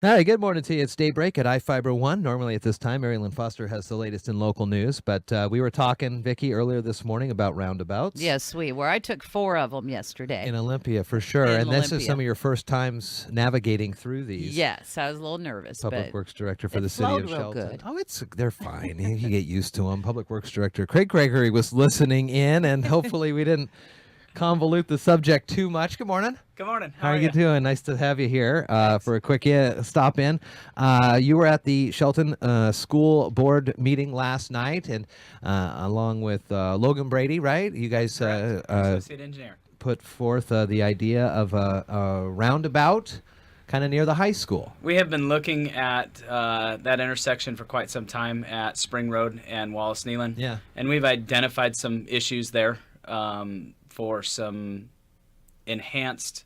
Hi, good morning to you. It's Daybreak at I-Fiber One. Normally at this time, Mary Lynn Foster has the latest in local news, but we were talking, Vicky, earlier this morning about roundabouts Yes, we were. I took 4 of them yesterday in Olympia for sure. in And this is Olympia. some of your first times navigating through these. Yes, I was a little nervous, Public but Works Director for it the city flowed of real Shelton. good. Oh, they're fine. You get used to them. Public Works Director Craig Gregory was listening in, and hopefully we didn't convolute the subject too much. Good morning. Good morning. How How are are you you? doing? Nice to have you here Thanks. for a quick stop in. You were at the Shelton School Board meeting last night, and along with Logan Brady, right? You guys Correct. Associate engineer. put forth the idea of a roundabout kind of near the high school. We have been looking at that intersection for quite some time at Spring Road and Wallace Nealon. Yeah. And we've identified some issues there for some enhanced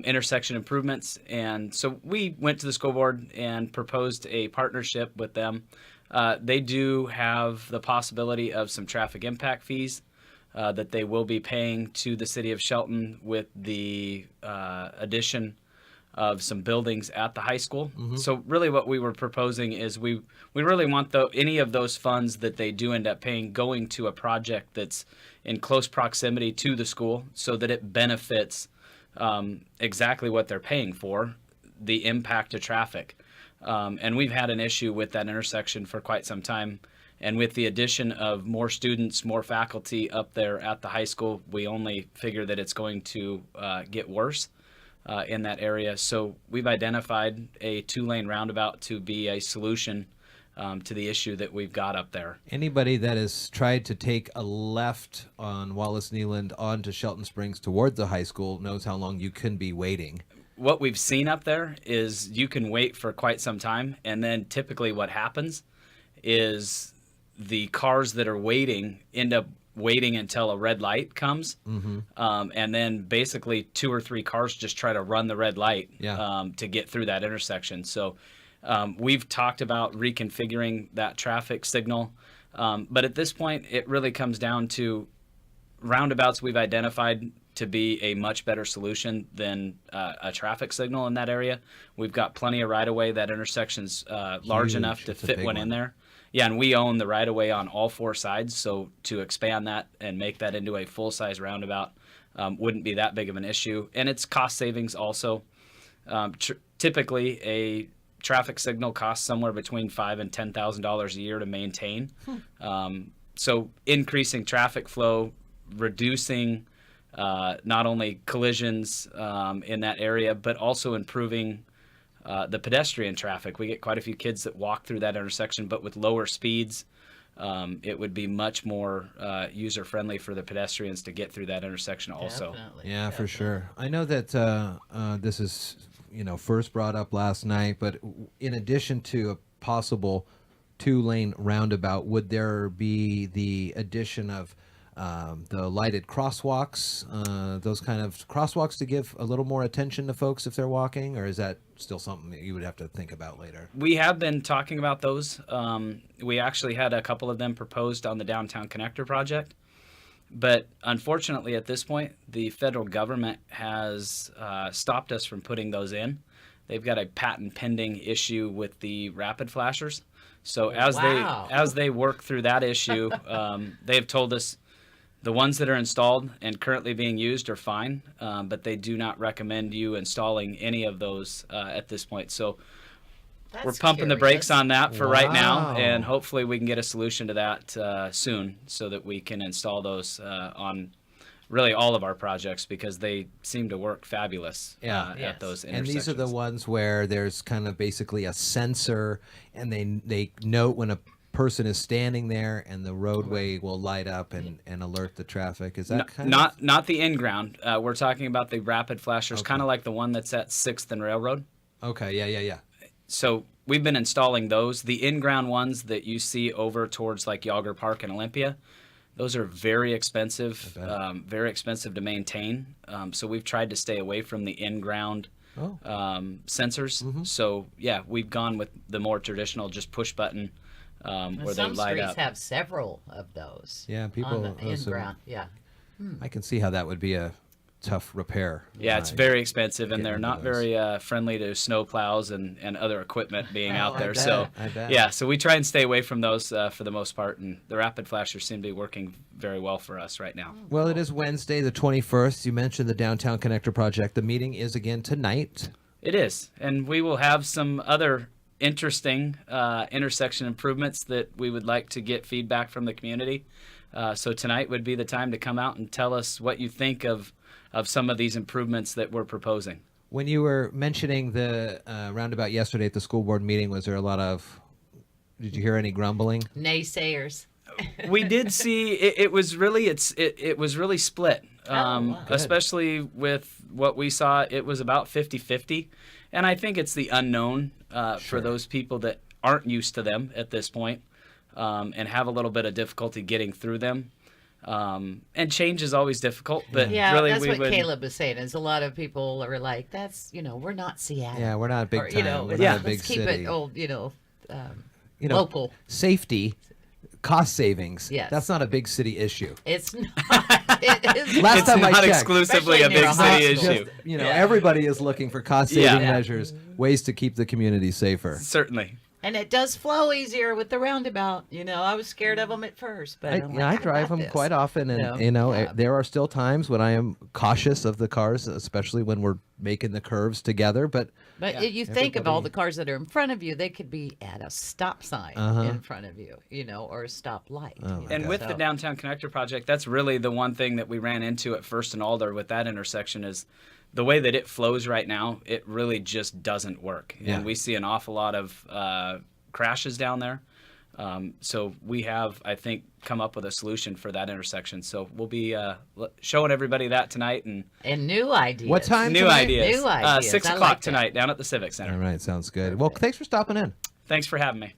intersection improvements. And so we went to the school board and proposed a partnership with them. They do have the possibility of some traffic impact fees that they will be paying to the city of Shelton with the addition of some buildings at the high school. So really what we were proposing is we really want any of those funds that they do end up paying going to a project that's in close proximity to the school so that it benefits exactly what they're paying for, the impact to traffic. And we've had an issue with that intersection for quite some time. And with the addition of more students, more faculty up there at the high school, we only figure that it's going to get worse in that area. So we've identified a 2-lane roundabout to be a solution to the issue that we've got up there. Anybody that has tried to take a left on Wallace Nealand onto Shelton Springs towards the high school knows how long you can be waiting. What we've seen up there is you can wait for quite some time, and then typically what happens is the cars that are waiting end up waiting until a red light comes, and then basically 2 or 3 cars just try to run the red light to get through that intersection. So we've talked about reconfiguring that traffic signal, but at this point it really comes down to roundabouts we've identified to be a much better solution than a traffic signal in that area. We've got plenty of right-of-way. That intersection's large Huge. enough to It's a fit big one in there. Yeah, and we own the right-of-way on all 4 sides, so to expand that and make that into a full-size roundabout wouldn't be that big of an issue. And it's cost savings also. Typically, a traffic signal costs somewhere between $5,000 and $10,000 a year to maintain. So increasing traffic flow, reducing not only collisions in that area, but also improving the pedestrian traffic. We get quite a few kids that walk through that intersection, but with lower speeds, it would be much more user-friendly for the pedestrians to get through that intersection also. Definitely. Yeah, for sure. I know that this is, first brought up last night, but in addition to a possible 2-lane roundabout, would there be the addition of the lighted crosswalks, those kind of crosswalks to give a little more attention to folks if they're walking, or is that still something that you would have to think about later? We have been talking about those. We actually had a couple of them proposed on the Downtown Connector project. But unfortunately, at this point, the federal government has stopped us from putting those in. They've got a patent pending issue with the rapid flashers. So as they work through that issue, they have told us the ones that are installed and currently being used are fine, but they do not recommend you installing any of those at this point. So we're pumping the brakes on that for right now, and hopefully we can get a solution to that soon so that we can install those on really all of our projects because they seem to work fabulous at those intersections. And these are the ones where there's kind of basically a sensor, and they note when a person is standing there, and the roadway will light up and alert the traffic. Is that not the in-ground? We're talking about the rapid flashers, kind of like the one that's at 6th and Railroad. Okay, yeah. So we've been installing those. The in-ground ones that you see over towards like Yager Park and Olympia, those are very expensive to maintain. So we've tried to stay away from the in-ground sensors. So yeah, we've gone with the more traditional, just push button where they light up. Some streets have several of those. Yeah, people on the in-ground. Yeah. I can see how that would be a tough repair. Yeah, it's very expensive, and getting they're into not those. very friendly to snow plows and other equipment being out I there. bet, So, I bet. yeah, so we try and stay away from those for the most part, and the rapid flashers seem to be working very well for us right now. Well, it is Wednesday, the 21st. You mentioned the Downtown Connector Project. The meeting is again tonight. It is, and we will have some other interesting intersection improvements that we would like to get feedback from the community. So tonight would be the time to come out and tell us what you think of some of these improvements that we're proposing. When you were mentioning the roundabout yesterday at the school board meeting, was there a lot of, did you hear any grumbling? Naysayers. We did see it was really it was really split, wow. especially with what we saw. It was about 50-50, and I think it's the unknown for those people that aren't used to them at this point, and have a little bit of difficulty getting through them. And change is always difficult, but Yeah, really that's we what would. Caleb was saying. Is a lot of people are like, "That's we're not Seattle." Yeah, we're not big Or, time. We're yeah. not a big let's keep city. it old. You know, local. Safety, cost savings. Yes. That's not a big city issue. It's not. It is Last It's time I not checked. exclusively Especially a near big a city hospital. issue. Just, you know, Yeah. everybody is looking for cost saving Yeah. measures, ways to keep the community safer. Certainly. And it does flow easier with the roundabout. I was scared of them at first, but I'm like, I I drive got them this. quite often, and Yeah. there are still times when I am cautious of the cars, especially when we're making the curves together. But But you think of all the cars that are in front of you, they could be at a stop sign in front of you, or a stop light. And with the Downtown Connector Project, that's really the one thing that we ran into at First and Alder with that intersection is the way that it flows right now, it really just doesn't work. Yeah. And we see an awful lot of crashes down there. So we have, I think, come up with a solution for that intersection. So we'll be showing everybody that tonight and And new ideas. what time new tonight? ideas. New ideas. 6 I o'clock like that. tonight down at the Civic Center. All right, sounds good. Well, thanks for stopping in. Thanks for having me.